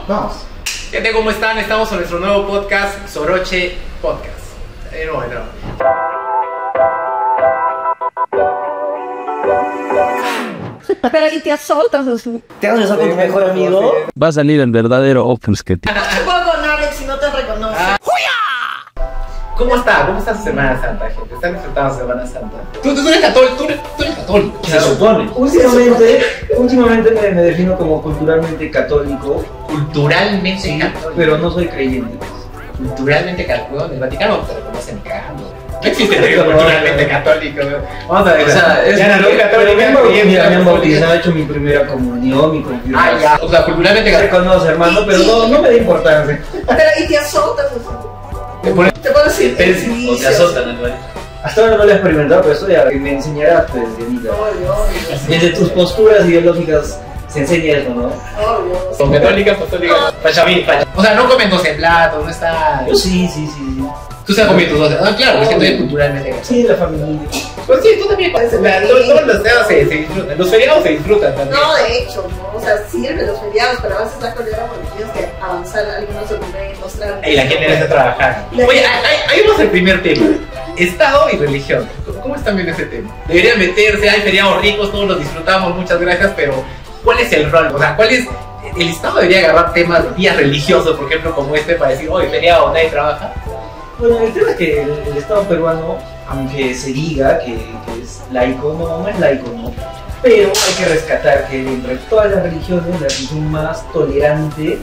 Vamos. Gente, ¿cómo están? Estamos en nuestro nuevo podcast, Soroche Podcast. Bueno. Pero y te azotas así. ¿Te vas a besar con tu mejor amigo? Va a salir el verdadero Opus que No te puedo con Alex si no te reconoce. ¿Cómo está? ¿Cómo está su Semana Santa, gente? ¿Están disfrutando su Semana Santa? Tú eres católico, tú eres católico. Se supone. Últimamente me defino como culturalmente católico, Culturalmente católico. pero no soy creyente. Culturalmente católico. El Vaticano te reconocen cagando. No existe el culturalmente católico. Vamos a ver. O sea, ya no, católica. Mira, me han bautizado, he hecho mi primera comunión, mi confirmación. Ya. O sea, culturalmente Se católico. conoce, hermano, pero no me da importancia. Pero y te azotas así. Te pones Te pones en O te azotan, Eduardo. Hasta ahora no lo he experimentado, pero esto ya me enseñarás, pues, Dianita. Desde tus posturas ideológicas se enseña eso, ¿no? Son católicas, Pachamín. O sea, no comen 12 platos, no está. Yo sí. Tú se has comido tus 12. Ah, claro, es que tú eres culturalmente católico. Sí, la familia. Pues sí, tú también pareces. Todos los temas se disfrutan. Los feriados se disfrutan también. No, de hecho, ¿no? O sea, sirven los feriados, pero a veces la colera porque tienes que avanzar algunos documentos, trámites. Y la gente necesita trabajar. Oye, ahí vamos al primer tema. Estado y religión. ¿Cómo están viendo ese tema? Deberían meterse, hay feriados ricos, todos los disfrutamos, muchas gracias, pero ¿cuál es el rol? O sea, ¿cuál es? El Estado debería agarrar temas, días religiosos, por ejemplo, como este, para decir, oye, feriado, nadie trabaja. Bueno, el tema es que el Estado peruano, aunque se diga que es laico, no es laico, ¿no? Pero hay que rescatar que entre todas las religiones, la religión más tolerante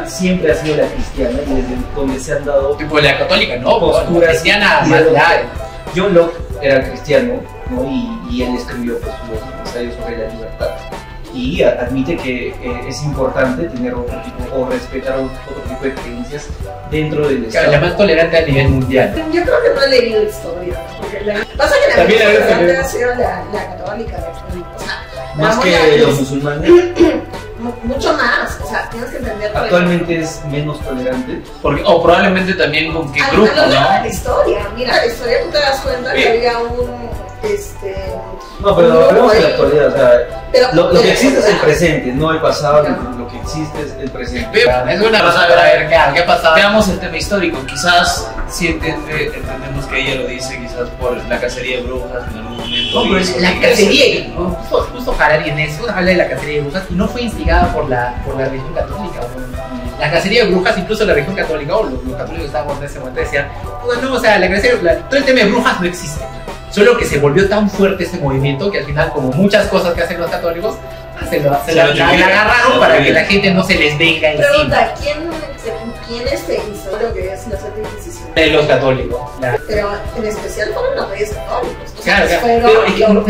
siempre ha sido la cristiana, y desde donde se han dado Tipo la católica, ¿no? posturas Cristiana, más ideológicas. larga. John Locke era cristiano, ¿no? y él escribió pues, los ensayos sobre la libertad. Y admite que es importante tener otro tipo, o respetar otro tipo de creencias dentro del Claro, Estado. la más tolerante a nivel mundial. Yo creo que no he leído historia. Porque pasa que la También más la verdad tolerante que- ha sido la católica. O sea, Más vamos que a- los musulmanes, mucho más. O sea, tienes que entender. actualmente es menos tolerante. O probablemente también con qué A grupo, lo largo de ¿no? la historia. Mira, la historia tú te das cuenta que había No, pero hablamos de la actualidad, o sea, Pero lo que existe es el presente, no el pasado, lo que existe es el presente. Es una razón para ver qué ha pasado. Veamos el tema histórico. Quizás sí entendemos que ella lo dice, quizás por la cacería de brujas en algún momento. No, pero y- la cacería, justo Harari en eso habla de la cacería de brujas y no fue instigada por la religión católica. ¿No? La cacería de brujas, incluso la religión católica, o los católicos que estábamos en ese momento decían, no, o sea, todo el tema de brujas no existe. Solo que se volvió tan fuerte ese movimiento que al final, como muchas cosas que hacen los católicos, se la agarraron para que la gente no se les venga encima. Pregunta, ¿quién hizo lo que es la Santa Inquisición? De los católicos. Pero en especial fueron los reyes católicos. O sea, Claro, fueron pero es que los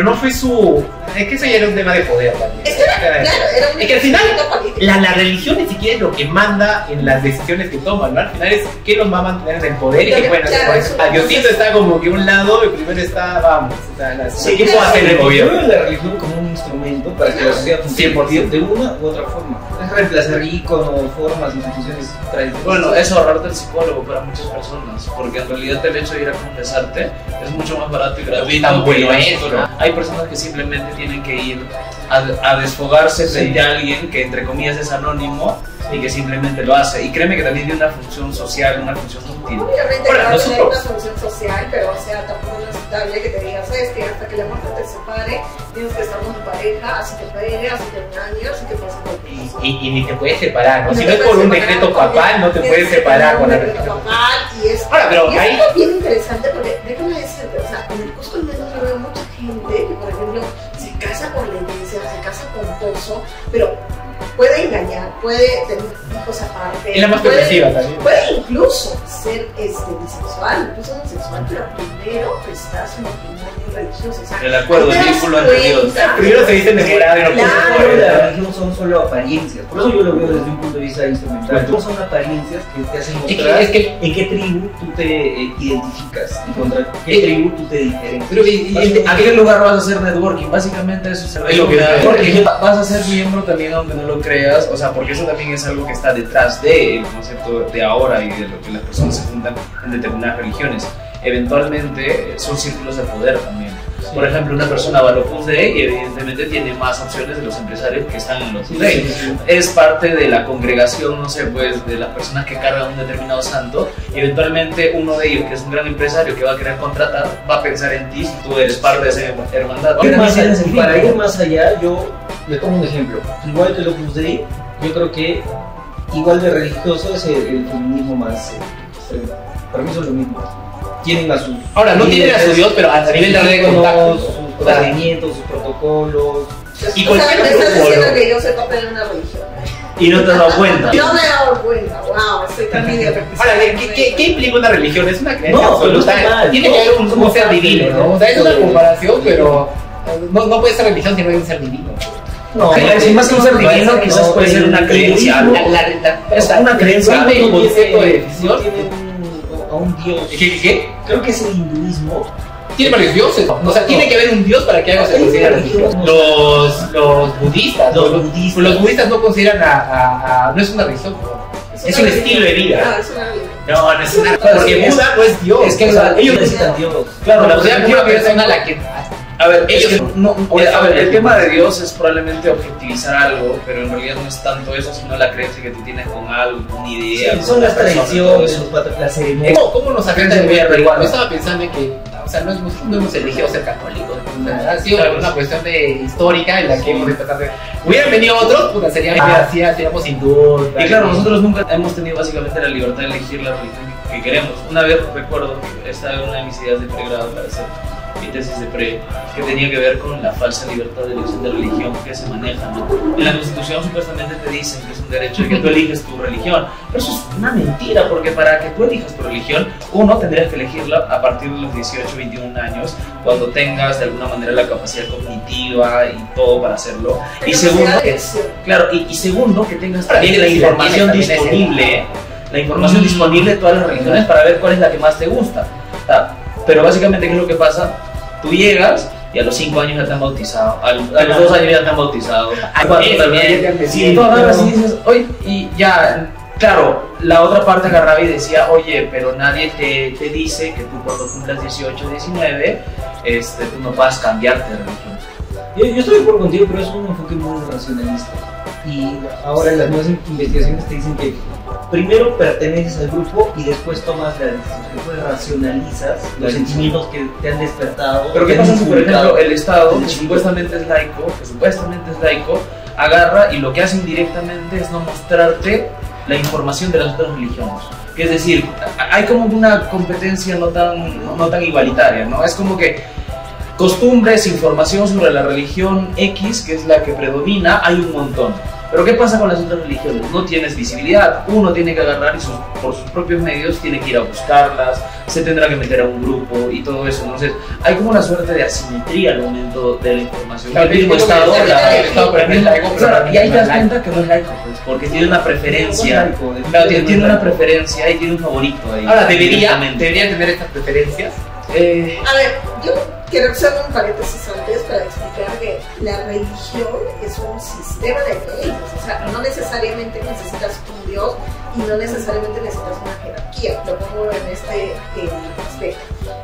no fue su. Es que eso ya era un tema de poder también. Es que era un Es que al final político. la religión ni siquiera es lo que manda en las decisiones que toman, ¿no? Al final es qué los va a mantener en el poder y qué pueden hacer. Claro, eso- A Diosito está como que un lado y primero está, vamos, o sea, ¿qué puede hacer el Yo gobierno? veo la religión como un instrumento para que la sociedad funcione 100%. de una u otra forma. Es reemplazar iconos, formas, instituciones tradicionales. Bueno, es ahorrarte el psicólogo para muchas personas, porque en realidad el hecho de ir a confesarte es mucho más barato y gratuito. Tan bueno que ir al es, psicólogo. ¿no? Hay personas que simplemente tienen que ir a desfogarse frente a alguien que entre comillas es anónimo y que simplemente lo hace. Y créeme que también tiene una función social, una función útil. Obviamente Ahora, que va a tener nosotros- una función social, pero o sea, tampoco es aceptable que te digas, es que hasta que la muerte te separe, tienes que estar con tu pareja, así te pegue, así te engañes, así te pase cualquier cosa. Y ni te puedes separar, ¿no? No Si te no es puedes por un separar decreto porque papal, no te tienes puedes que separar tener con un la decreto religión. papal, y es Ahora, pero y es ahí- algo bien interesante porque déjame decirte, o sea, en el Cusco al menos yo veo mucha gente que, por ejemplo, se casa con la iglesia, se casa con pozo, pero puede engañar, puede tener hijos aparte. Es la más puede- progresiva también. Puede incluso ser bisexual, incluso homosexual, pero primero estás en matrimonio religioso. O sea, El acuerdo, te el das vínculo entre Dios. cuenta- Primero se dice enamorado y no Claro. Pero la religión son solo apariencias, por eso yo lo veo desde un punto de vista instrumental. No son apariencias que te hacen mostrar Es que en qué tribu tú te identificas y contra qué tribu tú te diferencias. pero ¿A qué lugar vas a hacer networking? Básicamente eso Es lo que da. porque vas a ser miembro también aunque no lo creas, o sea, porque eso también es algo que está detrás del concepto de ahora y de lo que las personas se juntan en determinadas religiones. Eventualmente son círculos de poder también. Por ejemplo, una persona va al Opus Dei y evidentemente tiene más opciones de los empresarios que están en el Opus Dei. Es parte de la congregación, no sé, pues, de las personas que cargan un determinado santo, y eventualmente uno de ellos, que es un gran empresario que va a querer contratar, va a pensar en ti si tú eres parte de esa hermandad. Para ir más allá, yo le pongo un ejemplo. Igual que el Opus Dei, yo creo que igual de religioso es el feminismo más extremo. Para mí son lo mismo. Tienen a sus... Ahora, no tienen a su Dios, pero a nivel de red de contacto. Sus procedimientos, sus protocolos. Y O cualquier sea, me estás grupo, diciendo ¿no? que yo soy parte de una religión. Y no te has dado cuenta. No me he dado cuenta, wow, estoy tan idiota. Ahora, ¿qué implica una religión? Es una creencia No, absoluta. no está mal. Tiene que haber un ser divino, ¿no? O sea, es una comparación, pero no puede ser religión si no hay un ser divino. No, Sí, más que un ser divino, quizás puede ser una creencia. Es una creencia. ¿Sabe el no concepto de tiene decisión? a un dios. ¿Qué? Creo que es el hinduismo. Tiene varios dioses. O sea, tiene que haber un dios para que algo se considere religión. Los budistas. Los budistas no consideran no es una religión. Es un estilo de vida. No, es una religión. No es una. Claro, Porque es- Buda no es Dios. Es que o sea, ellos necesitan Dios. Claro, o sea, una persona a la que. A ver, Ellos el tema de Dios es probablemente objetivizar algo, pero en realidad no es tanto eso, sino la creencia que tú tienes con algo, una idea. con Son una las persona, tradiciones, todo eso. las ceremonias. ¿Cómo nos afecta el gobierno? Igual, yo estaba pensando en que, o sea, nosotros no hemos elegido ser católicos. O sea, ha sido una cuestión histórica en la que hemos tratado de. Hubieran venido otros, puta, seríamos hindúes. Y claro, nosotros nunca hemos tenido básicamente la libertad de elegir la religión que queremos. Una vez recuerdo que esta era una de mis ideas de pregrado para hacer mi tesis de pre, que tenía que ver con la falsa libertad de elección de religión que se maneja, ¿no? En la Constitución supuestamente te dicen que es un derecho de que tú eliges tu religión, pero eso es una mentira, porque para que tú elijas tu religión, uno, tendrías que elegirla a partir de los 18, 21 años, cuando tengas de alguna manera la capacidad cognitiva y todo para hacerlo. Y segundo, claro, y segundo, que tengas también la información disponible, de todas las religiones para ver cuál es la que más te gusta. O sea, pero básicamente, ¿qué es lo que pasa? Tú llegas y a los 5 años ya te han bautizado, a los 2 años ya te han bautizado, a 4 también. Sí, tú agarras y dices, oye, y ya, claro, la otra parte agarraba y decía, oye, pero nadie te dice que tú cuando cumplas 18, 19, tú no puedas cambiarte de religión. Yo estoy de acuerdo contigo, pero es un enfoque muy racionalista. Y ahora las nuevas investigaciones te dicen que primero perteneces al grupo y después tomas la decisión. Después racionalizas los sentimientos que te han despertado. Pero ¿qué te han pasa si, por inculcado? ejemplo, el Estado, que supuestamente es laico, agarra y lo que hace indirectamente es no mostrarte la información de las otras religiones? Que es decir, hay como una competencia no tan igualitaria, ¿no? Es como que costumbres, información sobre la religión X, que es la que predomina, hay un montón. Pero ¿qué pasa con las otras religiones? No tienes visibilidad, uno tiene que agarrar y por sus propios medios tiene que ir a buscarlas, se tendrá que meter a un grupo y todo eso. Entonces hay como una suerte de asimetría al momento de la información. Tal vez El mismo el Estado, Estado es laico, pero y ahí te das cuenta que no es laico, pues, porque tiene una preferencia, claro, tiene una preferencia y tiene un favorito ahí. Ahora, debería tener estas preferencias. A ver, yo quiero hacer un paréntesis antes para explicar que la religión es un sistema de creencias, o sea, no necesariamente necesitas un Dios y no necesariamente necesitas una jerarquía. Lo pongo en este aspecto.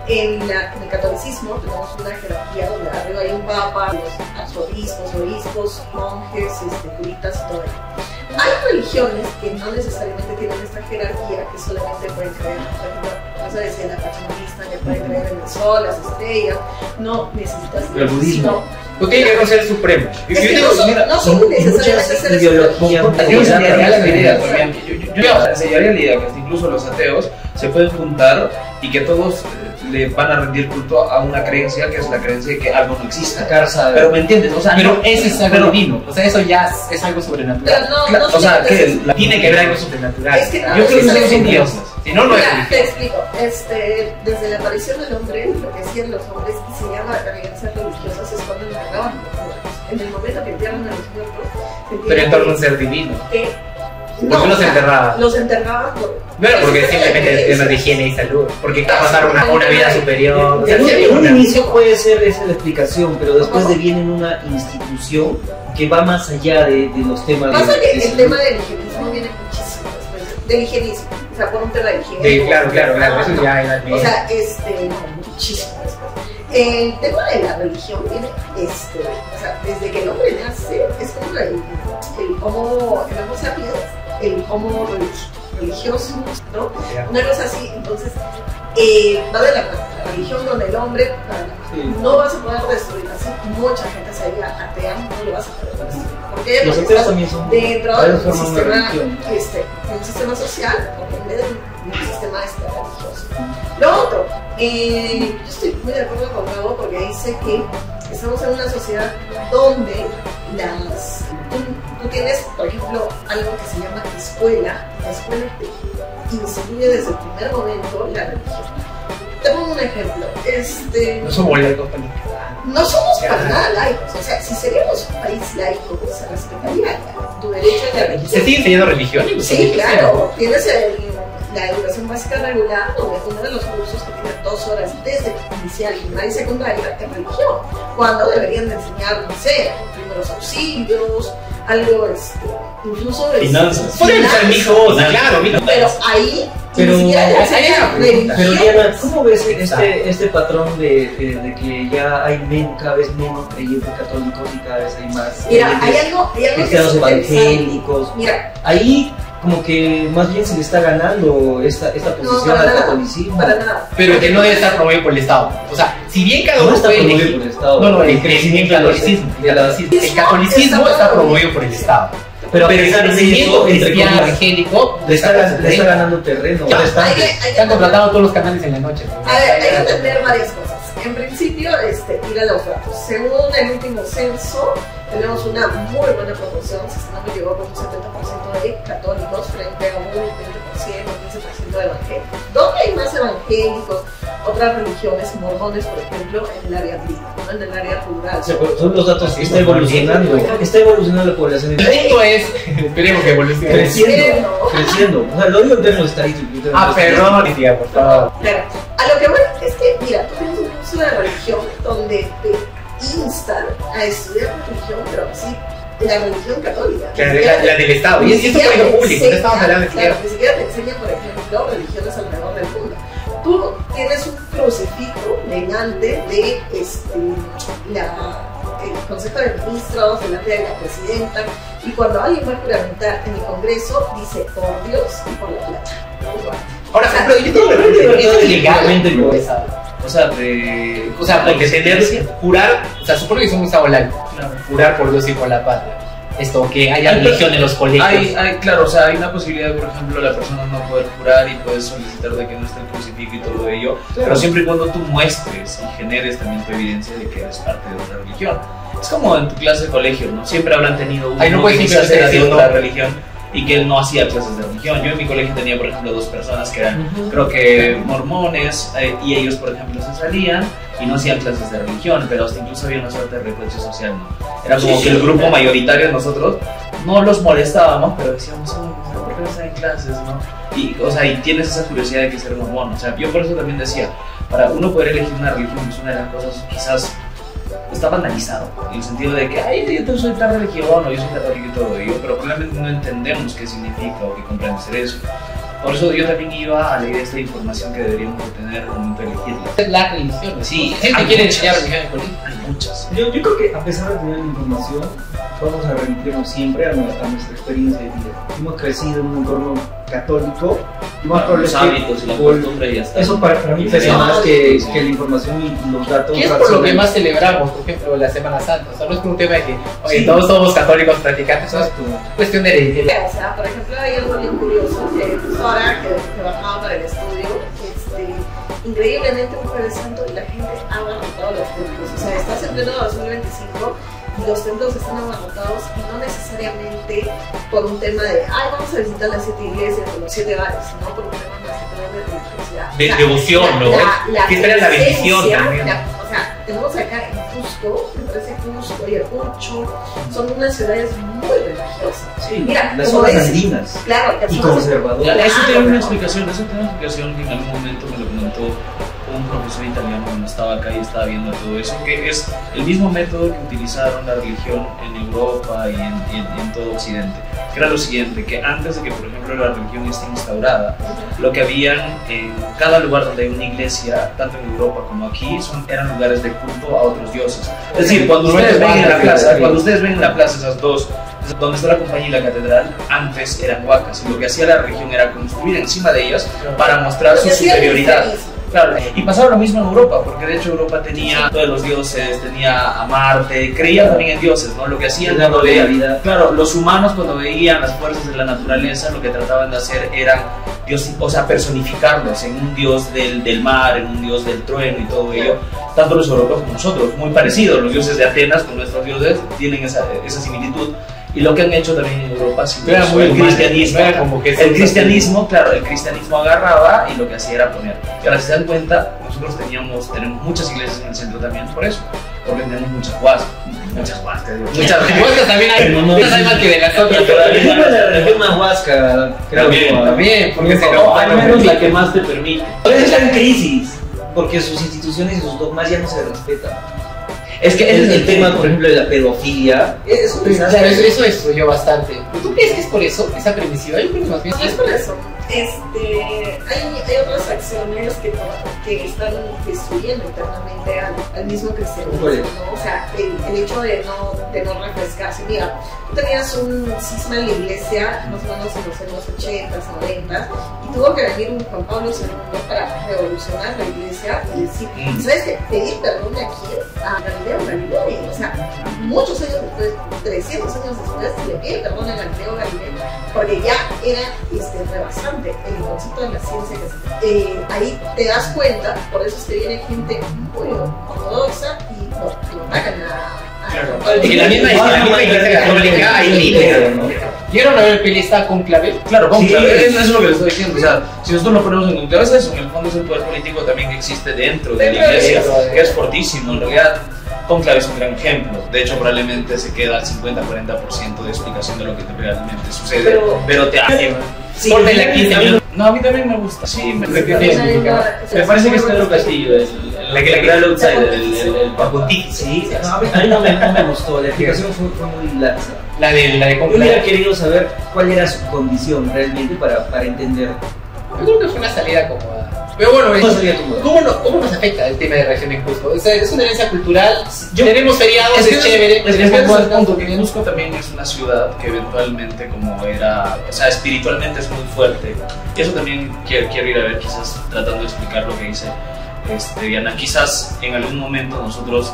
En el catolicismo tenemos una jerarquía donde arriba hay un papa, los arzobispos, obispos, monjes, curitas y todo ello. Hay religiones que no necesariamente tienen esta jerarquía, que solamente pueden creer, por ejemplo, vas a decir la pachamonista, que puede creer en el sol, las estrellas, no necesitas El budismo. Tú tienes que no ser supremo. Es que no son necesariamente seres ideologías. Yo enseñaría la idea también. Yo enseñaría la idea que hasta incluso los ateos se pueden juntar y que todos le van a rendir culto a una creencia que es la creencia de que algo no existe. Pero ¿me entiendes? O sea, pero ese es algo divino. O sea, eso ya es algo sobrenatural. Pero o sea, que tiene que ver algo sobrenatural. Es que no, yo creo que es son dioses. Si no, no es Mira, te religión. explico. Desde la aparición del hombre, lo que hacían los hombres y se llama creencias religiosas es cuando enterraban a los muertos. En el momento que entierran a los muertos, Pero en torno a un ser divino. ¿Por qué los enterraban? Los enterraban No era porque simplemente es tema de higiene y salud, porque pasaron una vida superior. O sea, En un inicio puede ser esa la explicación, pero después deviene en una institución que va más allá de los temas pasa de que el salud. tema del higienismo viene muchísimo después. Del higienismo, o sea, por un tema de higiene. Sí, claro, eso ya era O sea, muchísimo después. El tema de la religión viene, o sea, desde que el hombre nace, es como el homo sapiens, el homo religioso, ¿no? Una cosa así, entonces, va de la religión donde el hombre, no vas a poder destruir, así mucha gente sería atea, no lo vas a poder destruir. Porque los ateos también son dentro de un sistema social, porque en vez de un sistema religioso. Lo otro, yo estoy muy de acuerdo con Gabo porque dice que estamos en una sociedad donde tú tienes, por ejemplo, algo que se llama escuela. La escuela te incluye desde el primer momento la religión. Te pongo un ejemplo. No somos laicos, no somos para nada laicos. O sea, si seríamos un país laico, se respetaría tu derecho a la religión. ¿Se sigue enseñando religión? Sí, claro. Tienes la educación básica regular, donde uno de los cursos que tiene 2 horas desde inicial, primaria y secundaria es religión. Cuando deberían de enseñar, no sé, primeros auxilios, algo, incluso finanzas. Pueden ser mis cosas, claro, pero ahí. Pero, pero Diana, ¿cómo ves este patrón de que ya hay cada vez menos creyentes católicos y cada vez hay más cristianos evangélicos? Mira, ahí como que más bien se le está ganando esta posición al catolicismo. Para nada. Pero que no debe estar promovido por el Estado. O sea, si bien cada uno está puede promovido elegir, por el Estado. no, el catolicismo está promovido por el Estado. Pero el crecimiento cristiano evangélico le está ganando terreno. Están contratando todos los canales en la noche. A ver, hay que entender varias cosas. En principio, ir a los datos. Según el último censo, tenemos una muy buena proporción. Se llegó con un 70% de católicos frente a un 20%, 15% de evangélicos. ¿Dónde hay más evangélicos? Otras religiones, mormones, por ejemplo, en el área agrícola, ¿no? En el área rural. Son los datos que está evolucionando. Está evolucionando la población. El punto es, esperemos que evolucione. Creciendo. O sea, lo digo en términos estadísticos. Perdón, Lidia, por favor. Claro. A lo que voy es que, mira, tú tienes un curso de religión donde te instan a estudiar religión, pero sí, la religión católica. La del Estado. Y es un colegio público, no estamos hablando de claro, ni siquiera te enseñan, por ejemplo, religiones alrededor del mundo. Tú tienes un crucifijo delante de el Consejo de Ministros, delante de la Presidenta, y cuando alguien va a juramentar en el Congreso, dice por Dios y por la plata. Ahora, pero yo tengo que es legal. O sea, porque jurar, o sea, supongo que es un estado laico, jurar por Dios y por la patria. Esto, que haya religión en los colegios. Claro, o sea, hay una posibilidad, por ejemplo, la persona no poder jurar y puedes solicitar de que no esté el crucifijo y todo ello, claro. Pero siempre y cuando tú muestres y generes también tu evidencia de que eres parte de otra religión. Es como en tu clase de colegio, ¿no? Siempre habrán tenido uno que quizás era de otra religión y que él no hacía clases de religión. Yo en mi colegio tenía, por ejemplo, 2 personas que eran, creo que mormones, y ellos, por ejemplo, se salían y no hacían clases de religión, pero hasta incluso había una suerte de reproche social, ¿no? Era como que el grupo mayoritario de nosotros no los molestábamos, pero decíamos, ¿por qué no están en clases, no? Y, o sea, y tienes esa curiosidad de que ser mormón. O sea, yo por eso también decía, para uno poder elegir una religión es una de las cosas quizás está banalizado, en el sentido de que, ay, yo soy tal religión, o yo soy católico y todo ello, pero probablemente no entendemos qué significa o qué comprende ser eso. Por eso yo también iba a leer esta información que deberíamos de tener al momento de elegirla. La religión, sí, gente quiere enseñar religión en colegio. Hay muchas. Yo creo que a pesar de tener la información, vamos a remitirnos siempre a nuestra experiencia de vida. Hemos crecido en un entorno católico y más los hábitos y la costumbre ya está. Eso para mí pesa más que la información y los datos. ¿Qué es por lo que más celebramos, por ejemplo, la Semana Santa? O sea, no es por un tema de que, oye, todos somos católicos practicantes, es cuestión de herencia. O sea, por ejemplo, hay algo bien curioso, ahora que bajaba para el estudio, increíblemente un Jueves Santo y la gente ha abarrotado los templos. O sea, estás en pleno 2025 y los templos están abarrotados y no necesariamente por un tema de, vamos a visitar las 7 iglesias o los 7 bares, sino por un tema más de religiosidad. De devoción, ¿no? Que estaría la bendición también. O sea, tenemos acá en Cusco, me parece Cusco y Ayacucho, son unas ciudades muy religiosas. Sí, mira, las zonas andinas. Claro, y conservadoras. Eso tiene una explicación, que en algún momento me lo comentó un profesor italiano cuando estaba acá y estaba viendo todo eso, que es el mismo método que utilizaron la religión en Europa y en todo Occidente, que era lo siguiente, que antes de que, por ejemplo, la religión esté instaurada, lo que habían en cada lugar donde hay una iglesia, tanto en Europa como aquí, eran lugares de culto a otros dioses. Es decir, cuando ustedes ven en la plaza esas dos, donde está la compañía y la catedral, antes eran huacas, y lo que hacía la religión era construir encima de ellas para mostrar su superioridad. Claro, y pasaba lo mismo en Europa, porque de hecho Europa tenía todos los dioses, tenía a Marte, creía también en dioses, ¿no? Lo que hacían cuando veían, claro, los humanos cuando veían las fuerzas de la naturaleza, lo que trataban de hacer era Dios, o sea, personificarlos en un dios del mar, en un dios del trueno y todo ello, tanto los europeos como nosotros, muy parecidos, los dioses de Atenas con nuestros dioses tienen esa similitud. Y lo que han hecho también en Europa el cristianismo, el cristianismo agarraba y lo que hacía era poner. Y ahora si se dan cuenta, nosotros tenemos muchas iglesias en el centro también por eso, porque tenemos muchas huascas, muchas huascas también hay, no hay más que de las otras. La religión más huasca, creo que también, porque al menos la que más te permite. Pero está en crisis, porque sus instituciones y sus dogmas ya no se respetan. Es que el tema, por ejemplo, de la pedofilia es un desastre. Claro, eso destruyó bastante. ¿Tú crees que es por eso? ¿Esa permisiva? Yo creo que más bien No es por eso. Hay otras acciones que están destruyendo internamente al mismo cristianismo, ¿no? O sea, el hecho de no refrescarse. Mira, tú tenías un cisma en la iglesia, más o menos en los años 80, 90, y tuvo que venir un Juan Pablo II para revolucionar la iglesia y decir, ¿sabes qué? Pedir perdón aquí a Galileo. O sea, muchos años después, 300 años después, le pide perdón a Galileo, porque ya era rebasante el concepto de la ciencia. Ahí te das cuenta, por eso es que viene gente muy ortodoxa y lo atacan a y la misma iglesia católica hay líderes. ¿Vieron a ver que está conclave? Claro, conclave, eso es lo que les estoy diciendo. O sea, si nosotros lo ponemos en conclave, es eso. En el fondo es el poder político también que existe dentro de la iglesia, que es fortísimo. En realidad, conclave es un gran ejemplo. De hecho, probablemente se queda al 50-40% de explicación de lo que realmente sucede. Pero te hace. Sí, por la quinta. No, a mí también me gusta. Sí, me parece que es Pedro Castillo, la que le crea el outsider, el papuntín. Sí, a mí no me gustó. La explicación fue muy laxa. La de Yo hubiera querido saber cuál era su condición realmente para entender. Yo creo que fue una salida cómoda. Pero bueno, ¿cómo nos afecta el tema de reacción en Cusco? O sea, es una herencia cultural, tenemos feriados, es chévere. Es el punto, que Cusco también es una ciudad que eventualmente como era, o sea, espiritualmente es muy fuerte. Y eso también quiero ir a ver, quizás tratando de explicar lo que dice Diana. Quizás en algún momento nosotros,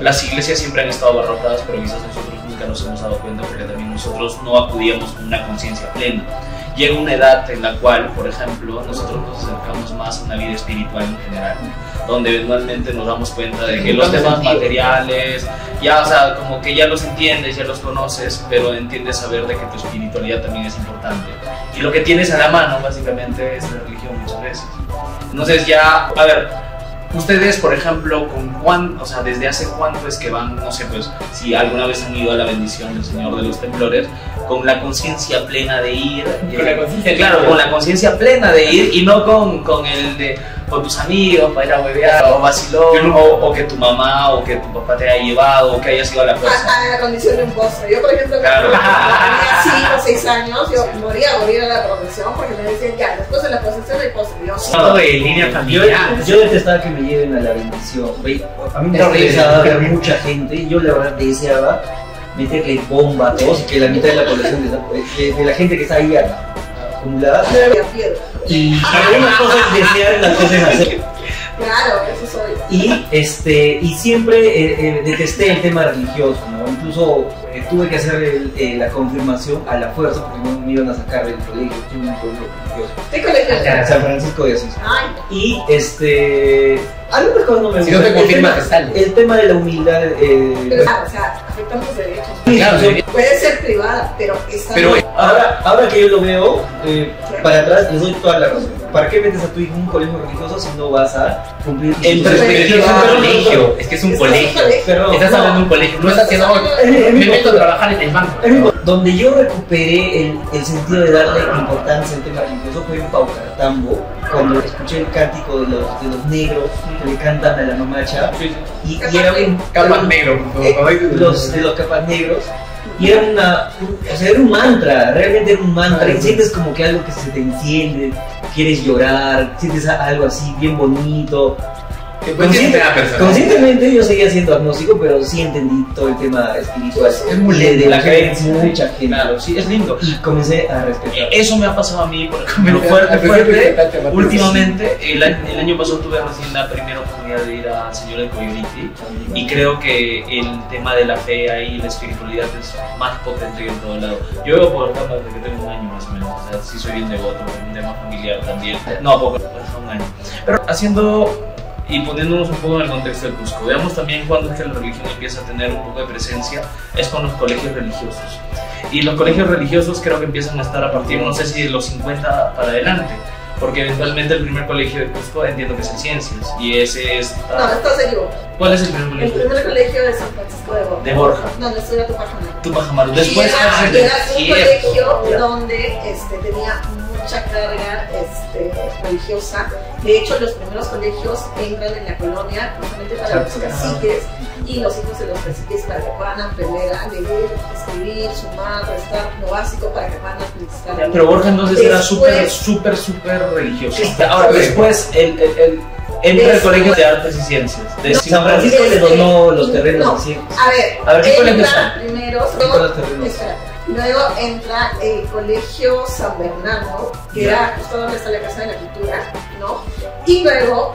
las iglesias siempre han estado abarrotadas, pero quizás nosotros nunca nos hemos dado cuenta porque también nosotros no acudíamos con una conciencia plena. Llega una edad en la cual, por ejemplo, nosotros nos acercamos más a una vida espiritual en general, donde eventualmente nos damos cuenta de que los temas materiales, ya, o sea, como que ya los entiendes, ya los conoces, pero entiendes saber de que tu espiritualidad también es importante. Y lo que tienes a la mano, básicamente, es la religión muchas veces. Entonces ya, a ver, ustedes, por ejemplo, ¿desde hace cuánto es que van, no sé, pues, si alguna vez han ido a la bendición del Señor de los Temblores, con la conciencia plena de ir? Con la conciencia plena de ir y no con tus amigos para ir a huevear o vacilón, o que tu mamá o que tu papá te haya llevado o que hayas ido a la fuerza. A la condición de un postre. Yo, por ejemplo, cuando tenía 5 o 6 años, yo moría a ir a la procesión porque me decían, ya, después de la procesión hay postre. Yo sí. Todo de línea familiar. Yo detestaba que me lleven a la bendición. A mí me interesaba ver mucha gente y yo la verdad deseaba meterle bomba a todos y que la mitad de la población de la gente que está ahí acumulada. Y algunas cosas desear, las cosas hacer. Claro, eso soy. Y siempre detesté el tema religioso, ¿no? Incluso tuve que hacer la confirmación a la fuerza porque no me iban a sacar del colegio. Estuve en un colegio religioso. ¿Qué colegio? San Francisco de Asís. Ay. Y algunas cosas no me gustan. Si no te confirmas, te sales. El tema de la humildad. Pero, o sea, afectan los derechos. Claro, puede ser privada, pero está. Pero ahora que yo lo veo, para atrás les doy toda la razón. ¿Para qué metes a tu hijo en un colegio religioso si no vas a cumplir tus es un colegio? Es que es un colegio. Perdón, estás hablando de un colegio. No estás haciendo. Me meto a trabajar en el banco. Donde yo recuperé el sentido de darle importancia al tema religioso fue en Paucartambo, cuando escuché el cántico de los negros que le cantan a la mamacha. Y era un capas negros, los de los capas negros. Y era o sea, era un mantra, realmente era un mantra. Y sientes como que algo que se te enciende, quieres llorar, sientes algo así bien bonito. Conscientemente yo seguía siendo agnóstico, pero sí entendí todo el tema espiritual. Es muy lindo, la creencia, mucha gente. Claro, sí, es lindo. Y comencé a respetar. Eso me ha pasado a mí, por ejemplo, fuerte. Últimamente, el año pasado tuve recién la primera oportunidad de ir al Señor del Coyoliti y creo que el tema de la fe ahí, la espiritualidad es más potente que en todo lado. Yo veo por acá desde que tengo un año más o menos, o sea, sí soy bien devoto, un tema familiar también. No, poco, un año. Pero haciendo y poniéndonos un poco en el contexto del Cusco, veamos también cuándo es que la religión empieza a tener un poco de presencia, es con los colegios religiosos. Y los colegios religiosos creo que empiezan a estar a partir, no sé si de los 50 para adelante, porque eventualmente el primer colegio de Cusco entiendo que es en Ciencias, y ese es... No, estás equivocado. ¿Cuál es el primer El colegio? primer colegio de San Francisco de Borja. De Borja. Donde estudia Tupac Amaru. Tupac Amaru. Después era un cierto, colegio ya. donde tenía mucha carga religiosa. De hecho, los primeros colegios entran en la colonia justamente para los caciques y los hijos de los caciques para que puedan aprender a leer, escribir, sumar, restar, lo básico para que puedan administrar. Pero Borja entonces era Después- súper religioso. Sí, Ahora, después entra el colegio de Artes y Ciencias. De No, San Francisco le donó los terrenos no. así. A ver, ¿qué colegios entra son? primero, luego entra el colegio San Bernardo, que era justo donde está la Casa de la Cultura, ¿no? Y luego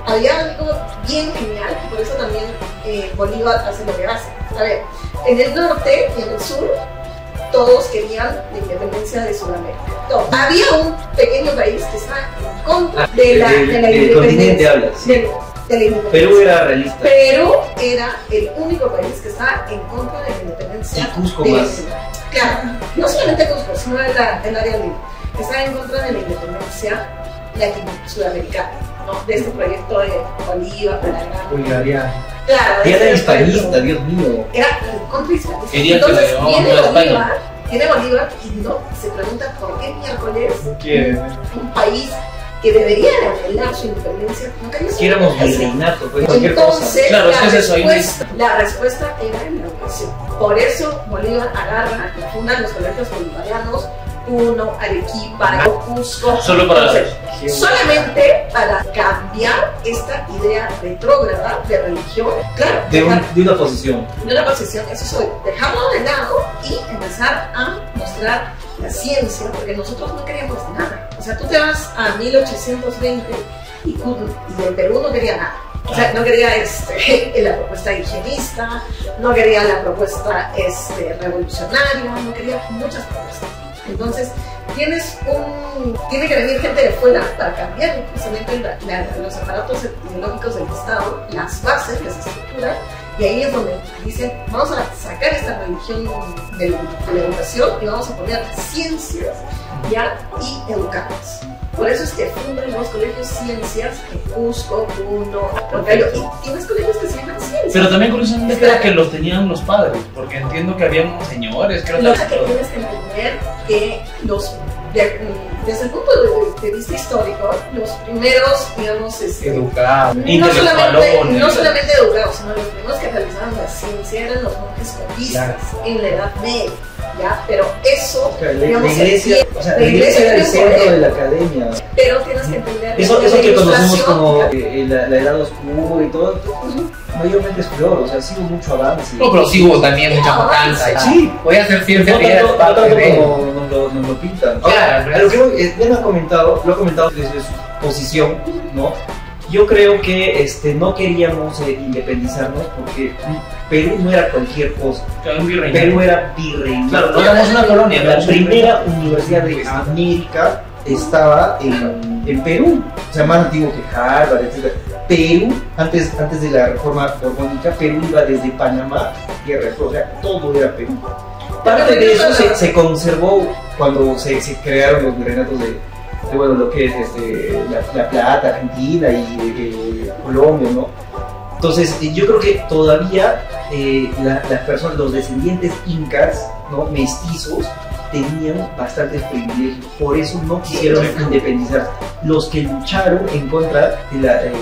había algo bien genial, y por eso también Bolívar hace lo que hace. A ver, en el norte y en el sur, todos querían la independencia de Sudamérica. Todos. Había un pequeño país que estaba en contra de la del continente independencia. hablas, sí. De la independencia. Perú era realista. Perú era el único país que estaba en contra de la independencia. Y Cusco de- más. Claro, no solamente Cusco, sino el área libre. Estaba en contra de la independencia sudamericana, ¿no? De este proyecto de Bolívar, de la gran. Bulgaria. Claro, Y era ese hispanista, proyecto. Dios mío. Era en contra hispanista. Quería que Entonces le viene llevamos a España. Bolívar y no, se pregunta por qué miércoles ¿Quién? un país que debería anhelar su independencia no quería su Quisiéramos independencia. virreinato, pues cualquier cosa. Entonces, Claro, es que es eso, ahí la respuesta era en la educación. Por eso Bolívar agarra y funda los colegios bolivarianos, Puno, Arequipa, Cusco. Solo para solamente para cambiar esta idea retrógrada de religión. Claro, De una posición. de una posición, eso soy, dejarlo de lado y empezar a mostrar la ciencia, porque nosotros no queríamos nada. O sea, tú te vas a 1820 y el Perú no quería nada. O sea, no quería la propuesta higienista, no quería la propuesta revolucionaria, no quería muchas propuestas. Entonces, tiene que venir gente de fuera para cambiar justamente los aparatos ideológicos del Estado, las bases, las estructuras, y ahí es donde dicen, vamos a sacar esta religión de la educación y vamos a poner ciencias ya y educarnos. Por eso es que fundan los colegios ciencias en Cusco, Puno, Huancayo, y tienes colegios que se llaman ciencias. Pero también curiosamente creo que los tenían los padres, porque entiendo que habían señores, creo Lo que tienes que entender que desde el punto de vista histórico, los primeros, digamos, Educado. no solamente educados, sino los primeros que realizaban la ciencia eran los monjes copistas en la Edad Media, ¿ya? Pero eso, La digamos, iglesia, o sea, la iglesia era el centro de la academia. pero tienes que entender Eso la que conocemos ilustración, como la edad oscura y todo, mayormente es flor, o sea, sí hubo mucho avance. No, pero sí hubo también mucha matanza. y Sí. Voy a hacer ciencia No que ya es tanto parte de como nos lo pintan. Claro, Ahora, a lo que voy, ya lo ha comentado desde su posición, ¿no? Yo creo que no queríamos independizarnos porque Perú no era cualquier cosa. Perú era virreinato. Claro, no éramos una colonia. La primera universidad de América estaba en Perú, o sea, más antiguo que Harvard, etc. Perú, antes de la reforma borbónica, Perú iba desde Panamá y el resto, o sea, todo era Perú. Parte de eso se conservó cuando se crearon los virreinatos de bueno, lo que es la Plata, Argentina y Colombia, ¿no? Entonces, yo creo que todavía las personas, los descendientes incas, ¿no? Mestizos, tenían bastantes privilegios, por eso no quisieron independizarse. Los que lucharon en contra de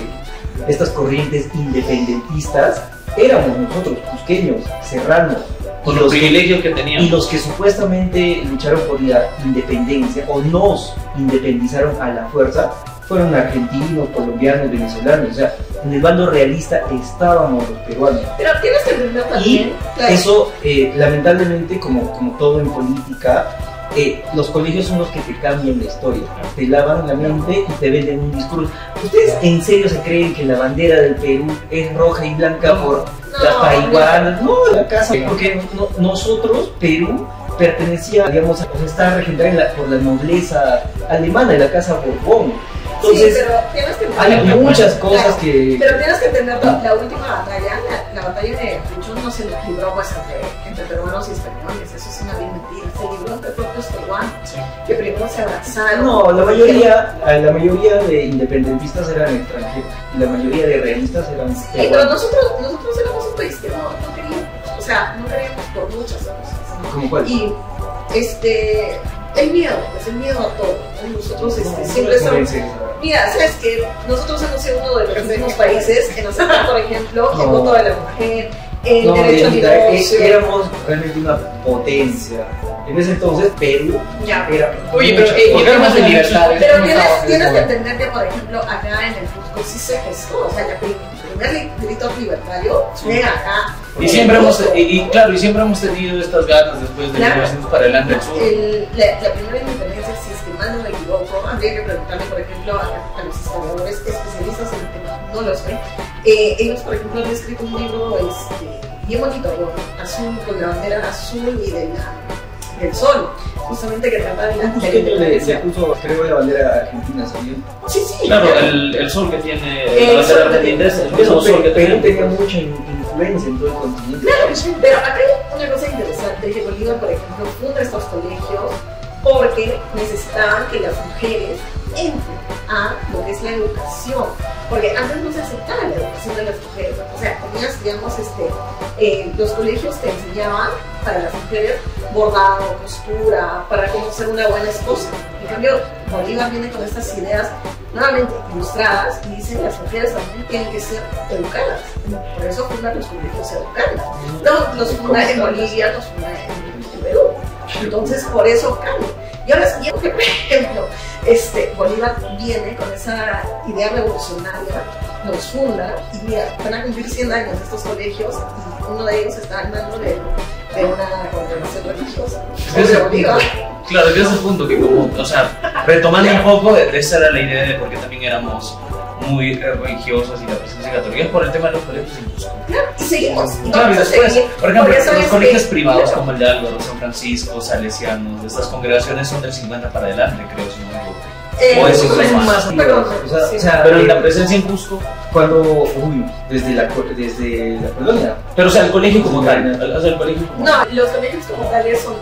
estas corrientes independentistas éramos nosotros, cusqueños, serranos, Con los privilegios que tenían. Y los que supuestamente lucharon por la independencia o nos independizaron a la fuerza fueron argentinos, colombianos, venezolanos. O sea, en el bando realista estábamos los peruanos. Pero tienes que entender también. Y eso, lamentablemente, como todo en política, los colegios son los que te cambian la historia, te lavan la mente y te venden un discurso. ¿Ustedes en serio se creen que la bandera del Perú es roja y blanca por las paiwanas? No, la casa, porque nosotros, Perú, pertenecía, digamos, o sea, estaba regentada por la nobleza alemana de la casa Borbón. Entonces, sí, pero tienes que hay entender, muchas cosas que... Pero tienes que entender la última batalla, la batalla de Ayacucho no se libró pues entre peruanos y españoles, eso es una bien mentira, se libró entre propios peruanos, que primero se abrazaron. No, la mayoría de independentistas eran extranjeros y la mayoría de realistas eran sí, pero nosotros éramos un país que no queríamos, o sea, no queríamos por muchas cosas, ¿no? ¿Cómo cuál? Y el miedo, pues el miedo a todo, ¿no? Nosotros siempre estamos... Mira, sabes que nosotros hemos sido uno de los últimos países en aceptar, por ejemplo, el voto de la mujer, el derecho al divorcio. Éramos realmente una potencia. En ese entonces Perú era... Oye, pero en temas de libertad. Pero tienes que entender que, por ejemplo, acá en el Cusco sí se gestó, o sea, el primer grito libertario fue acá. Y siempre hemos tenido estas ganas después de 1900 para adelante al sur. La primera independencia, si es que mal no me equivoco, habría que preguntarle, por ejemplo, a los historiadores especialistas en el tema, no lo sé. Ellos, por ejemplo, han escrito un libro bien bonito, azul, con la bandera azul y del sol, justamente que trata de la independencia. Le puso, creo, la bandera argentina, ¿sabía? Sí. Claro, el sol que tiene la bandera argentina es el mismo sol que Perú tenía mucha influencia en todo el continente. Claro, pero acá hay una cosa interesante, que Bolívar, por ejemplo, funda estos colegios porque necesitaban que las mujeres entren a lo que es la educación, porque antes no se aceptaba la educación de las mujeres, o sea, tenías, digamos, los colegios te enseñaban para las mujeres bordado, costura, para cómo ser una buena esposa. En cambio, Bolívar viene con estas ideas nuevamente ilustradas y dice que las mujeres también tienen que ser educadas. Por eso fundan los colegios educados. No, los fundan en Bolivia, los fundan en Perú. Entonces, por eso cambia. Y ahora sí, por ejemplo, Bolívar viene con esa idea revolucionaria, los funda y mira, van a cumplir 100 años estos colegios y uno de ellos está al mando de una congregación religiosa. Claro, ese es el punto que o sea, retomando un poco, esa era la idea de por qué también éramos muy religiosos y la presencia católica es por el tema de los colegios incluso. Claro, y seguimos. Claro, y después, por ejemplo, los colegios privados como el de Álvaro, San Francisco, Salesianos, de estas congregaciones son del 50 para adelante, creo, si no me equivoco. O eso es más. Pero en la presencia en Cusco, cuando, desde la colonia. Pero, o sea, el colegio como tal. No, los colegios como tales son,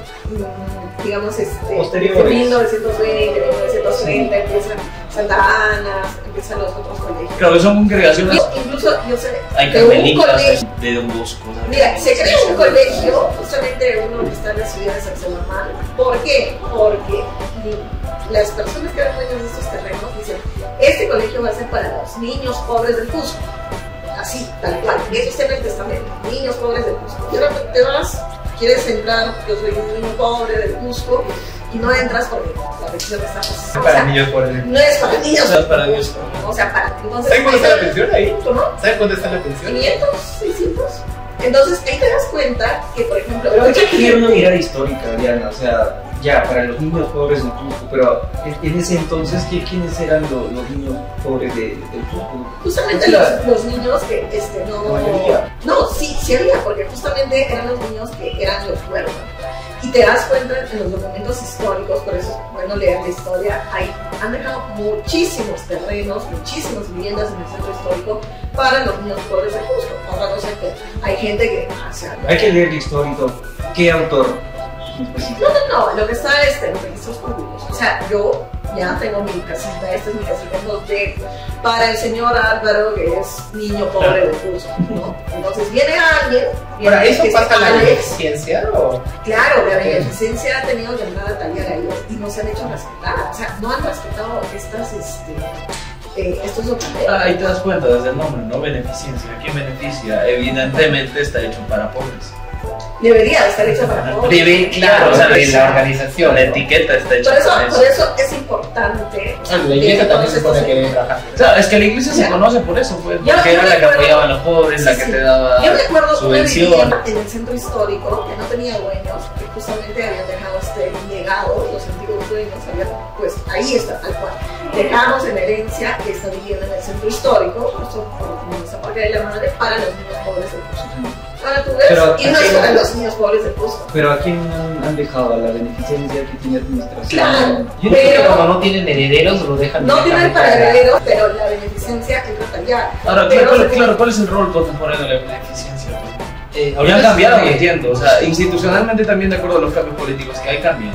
digamos, posteriores. 1920, 1930, empiezan Santa Ana, empiezan los otros colegios. Claro, que son congregaciones. Incluso, yo sé, hay carmelitas, de Don Bosco. Mira, se crea un colegio, justamente uno que está en la ciudad de San Sebastián. ¿Por qué? Porque las personas que eran dueños de estos terrenos dicen, este colegio va a ser para los niños pobres del Cusco. Así, tal cual. Eso está en el testamento. Niños pobres del Cusco. Y ahora te vas, quieres entrar, yo soy un niño pobre del Cusco, y no entras porque la pensión está posicionada. Para niños pobres. No es para niños. No es para niños pobres. O sea, para. Entonces, ¿saben cuánto está la pensión ahí? ¿Cómo? ¿Saben cuánto está la pensión? 500, 600. Entonces ahí te das cuenta que, por ejemplo. Pero hay que tener una mirada histórica, Diana, o sea, ya, para los niños pobres del Cusco, pero en ese entonces, ¿quiénes eran los niños pobres del Cusco? Justamente los niños que no, sí había, porque justamente eran los niños que eran los huérfanos. Y te das cuenta en los documentos históricos, por eso es bueno leer la historia, han dejado muchísimos terrenos, muchísimas viviendas en el centro histórico para los niños pobres del Cusco. Otra cosa que hay gente que hay que leer el histórico. ¿Qué autor? No, lo que está en los registros públicos. O sea, yo ya tengo mi casita, esta es mi casita en 2D, para el señor Álvaro, que es niño pobre del Cusco, ¿no? Entonces viene alguien. ¿Para eso pasa la beneficencia o...? Claro, la beneficencia ha tenido que entrar a tallar a ellos y no se han hecho respetar. O sea, no han respetado estos documentos. Ahí te das cuenta desde el nombre, ¿no? Beneficencia. ¿A quién beneficia? Evidentemente está hecho para pobres. debería estar hecha para todos. Claro, o sea, de la organización. La etiqueta está hecha Por para eso es importante. La iglesia también se pone que debe trabajar. Claro, es que la iglesia se conoce por eso, pues, Yo porque era la que recuerdo- apoyaba a los pobres, la que te daba Yo recuerdo que una subvención. vivienda en el centro histórico que no tenía dueños, que justamente habían dejado este legado, los antiguos dueños habían, pues ahí está, tal cual. Dejamos en herencia esta vivienda en el centro histórico, justo por esa parte de la madre, para los niños pobres del Cusco. Ahora tú ves, Pero y no es aquí- para los niños pobres del Cusco. Pero ¿a quién han dejado? A la beneficencia que tiene administración. Claro, Yo creo que pero como no tienen herederos, lo dejan no tienen directamente para a la- herederos, pero la beneficencia entra hasta allá. Ahora, Pero claro, ¿cuál es el rol contemporáneo de la beneficencia? Ya ahorita han cambiado, sí, entiendo. O sea, institucionalmente también de acuerdo a los cambios políticos que hay cambian.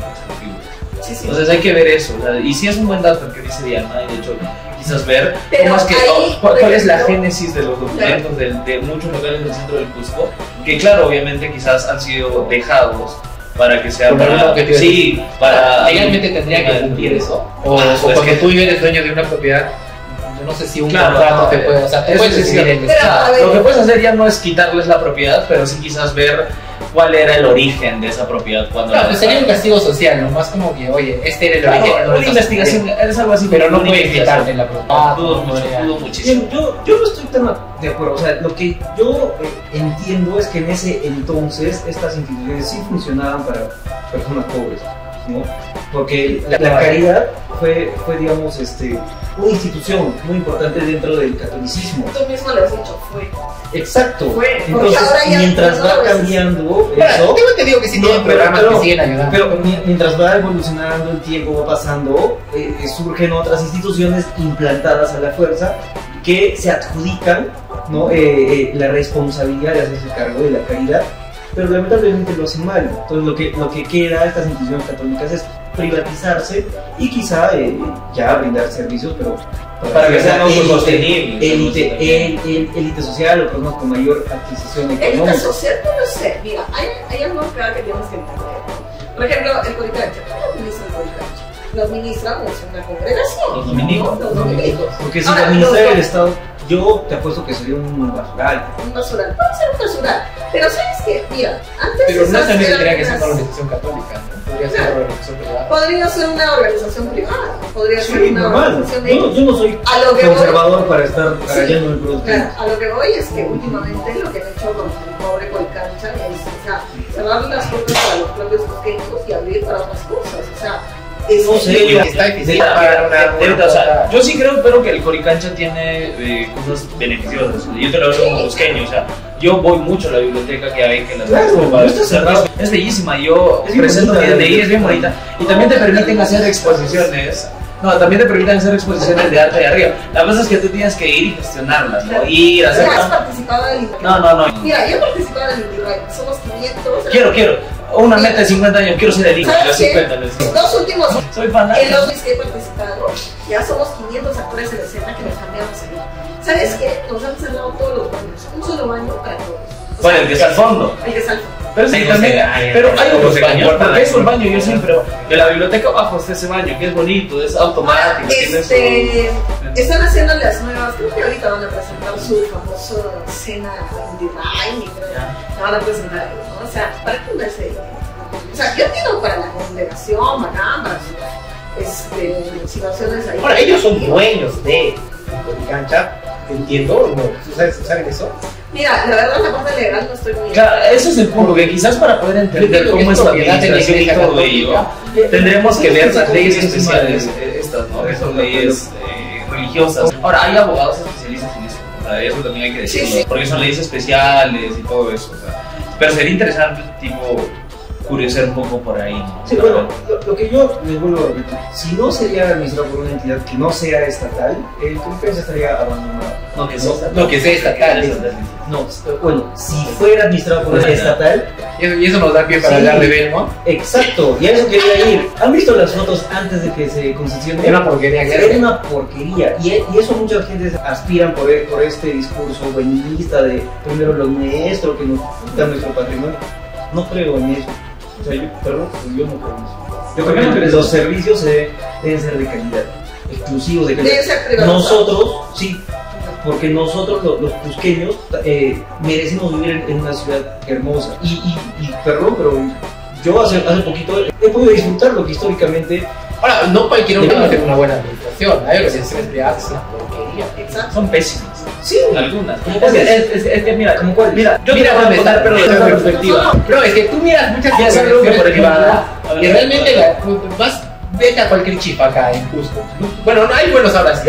sí, sí. Entonces hay que ver eso. O sea, y sí es un buen dato el que dice Diana, y de hecho quizás ver Pero cómo es que, ahí, cuál es la por ejemplo, génesis de los documentos de muchos locales del centro del Cusco, que claro, obviamente quizás han sido dejados para que sea Por algún para, objetivo. sí, para Legalmente tendría que cumplir eso. O pues cuando que- tú eres dueño de una propiedad, yo no sé si un Claro, contrato no, te puede. O sea, te eso puedes sí es decidir cierto. el Pero, Estado. a ver, Lo que puedes hacer ya no es quitarles la propiedad, pero sí quizás ver cuál era el origen de esa propiedad cuando Claro, la pues sería un castigo social, ¿no? Más como que, oye, este era el Claro, origen. no una lo investigación, es algo así, pero no una puedes investigación. quitarte la propiedad. Dudo mucho, podría- dudo muchísimo. Bien, yo no estoy tan de acuerdo. O sea, lo que yo entiendo es que en ese entonces estas instituciones sí funcionaban para personas pobres, ¿no? Porque la caridad fue digamos, una institución muy importante dentro del catolicismo. tú mismo lo has dicho, fue. Exacto. Fue, porque Entonces, ahora ya mientras no va lo ves. cambiando Claro, eso, tengo entendido que sí No, tienen pero- programas pero- que siguen ayudando. pero mientras va evolucionando el tiempo, va pasando, surgen otras instituciones implantadas a la fuerza que se adjudican, ¿no? La responsabilidad de hacerse cargo de la caridad, pero lamentablemente lo hacen mal. Entonces lo que queda a estas instituciones católicas es privatizarse y quizá ya brindar servicios, pero Para que sean élite- autosostenibles. élite social o personas con mayor adquisición Élite económica. social, no lo sé. Mira, hay algo claro que tienes que entender. Por ejemplo, el Coricancha. ¿Quién administra el Coricancha? Lo administra pues, una congregación. Los dominicos. ¿no? Los dominicos. Porque si Ahora, lo administra los- el Estado, yo te apuesto que sería un basural. Un basural. Puede ser un basural. Pero ¿sabes qué? Mira, antes Pero no esas también eran tendría que ser unas- una organización católica, ¿no? Podría ser una organización privada. Podría ser una organización privada. Podría ser Sí, una normal. organización de Yo no soy A lo que conservador para estar Sí. cayendo en el producto. Claro, a lo que voy es que últimamente lo que han hecho con el pobre Coricancha es, o sea, cerrar las puertas para los propios cosqueños y abrir para otras cosas, o sea, es No sé, es- yo- Está difícil Mira, pagar una o sea, yo sí creo, pero que el Coricancha tiene cosas beneficiosas. Yo te lo hablo como cosqueño, o sea, yo voy mucho a la biblioteca que hay, que la Claro, para no está cerrado. es bellísima. Yo Es bien presento bonita mi la DNI, es bien bonita. Y también te permiten hacer exposiciones. No, también te permiten hacer exposiciones de arte de arriba. La cosa es que tú tienes que ir y gestionarlas, ¿no? Ir a hacer. ¿Has participado del Inti No, no, no. Mira, yo he participado del Inti Raymi, somos 500. Quiero. Una meta de 50 años, quiero ser el hijo de ¿Sabes los qué? 50. les digo. Los últimos, Soy fanático. en los que he participado, ya somos 500 actores en escena que nos cambiamos ahí. ¿Sabes qué? Nos han cerrado todos los baños, un solo baño para todos. O Bueno, sea, el que está al fondo. el que está al fondo. Pero sí, Hay también, cosas- pero hay hay otros cosas baños, que porque es un importan. baño, yo siempre, de la biblioteca abajo está ese baño, que es bonito, es automático, tiene Están haciendo las nuevas, creo que ahorita van a presentar su famoso cena Inti Raymi, creo. La van a presentar, ¿no? O sea, ¿para qué me hace? O sea, yo entiendo para la congregación, bacán, para sus situaciones ahí. Ahora, ellos son dueños de Coricancha, entiendo, ¿no? ¿Saben eso? Mira, la verdad, la parte legal no estoy muy. Claro, ese es el punto, que quizás para poder entender cómo es la administración y todo ello, tendremos que ver las leyes especiales, estas, ¿no? Que son leyes religiosas. Ahora, hay abogados especialistas en eso, o sea, eso también hay que decirlo, Sí, sí. porque son leyes especiales y todo eso, o sea, pero sería interesante, tipo, curiosear un poco por ahí, ¿no? Sí, bueno, lo que yo les vuelvo a repetir, si no sería administrado por una entidad que no sea estatal, el Coricancha estaría abandonado. No, que No, que sea estatal. No, bueno, si fuera administrado por una estatal, Y eso nos da pie para Sí. hablar de Belmont. exacto, y a eso quería ir. ¿Han visto las fotos antes de que se concesione? Era una porquería. Era una porquería, y eso mucha gente aspiran por este discurso buenista de primero lo nuestro, que nos da nuestro patrimonio. No creo en eso. O sea, perdón, pero yo no creo en eso. Yo creo que los servicios deben ser de calidad, exclusivos de calidad. Debe ser privado. Nosotros, sí, porque nosotros los cusqueños merecemos vivir en una ciudad hermosa. Y perdón, pero yo hace poquito he podido disfrutar lo que históricamente... Ahora, no cualquier uno tiene una buena administración. Hay organizaciones privadas que son una porquería. Exacto. Son pésimas. Sí, Algunas. Es que mira, como cuál, mira, Yo te voy a contar, pero desde esa perspectiva. No, es que tú miras muchas Ya sabes que, por ejemplo, privadas y realmente vete a cualquier chifa acá en Cusco. Bueno, no hay buenos ahora sí.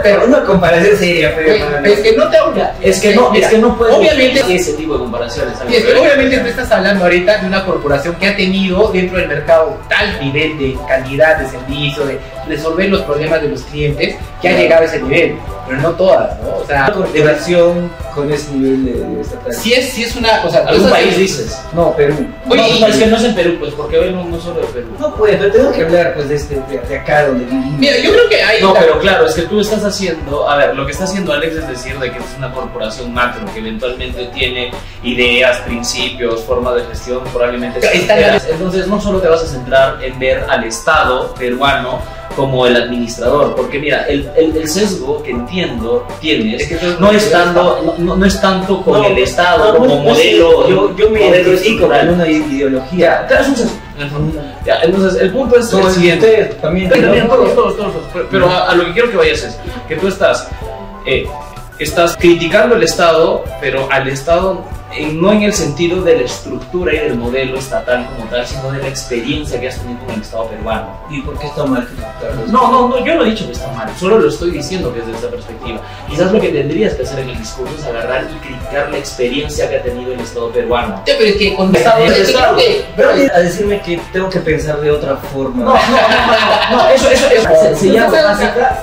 pero una comparación seria, pero Es que no te habla. Es que no puedes Obviamente, decir ese tipo de comparaciones. y es que obviamente tú estás hablando ahorita de una corporación que ha tenido dentro del mercado tal nivel de calidad de servicio, de resolver los problemas de los clientes, que ha llegado a ese nivel, pero no todas, ¿no? O sea, una corporación con ese nivel de estatal. si es una, o sea, ¿Algún país dices? No, Perú. Oye, No, es que no es en Perú, pues, porque hoy no solo de Perú. No puede, pero tengo que hablar pues de acá donde vivimos. Mira, yo creo que hay... No, pero claro, es que tú estás haciendo, a ver, lo que está haciendo Alex es decir de que es una corporación macro que eventualmente tiene ideas, principios, formas de gestión, probablemente certeras. Entonces no solo te vas a centrar en ver al Estado peruano como el administrador, porque mira, el sesgo que entiendo tienes no es tanto con el Estado como modelo. Yo me modelo identifico con una ideología. Claro, es un sesgo. En el fondo. Ya, entonces el punto es el siguiente. Ustedes también. Todos. Pero a lo que quiero que vayas es que tú estás criticando el Estado, pero al Estado no en el sentido de la estructura y del modelo estatal como tal, sino de la experiencia que has tenido con el Estado peruano. ¿Y por qué está mal criticarlo? No, yo no he dicho que está mal, solo lo estoy diciendo que desde esa perspectiva. Quizás lo que tendrías que hacer en el discurso es agarrar y criticar la experiencia que ha tenido el Estado peruano. Pero es que con Estado, es que Estado. creo que- Pero a decirme que tengo que pensar de otra forma. No, eso se llama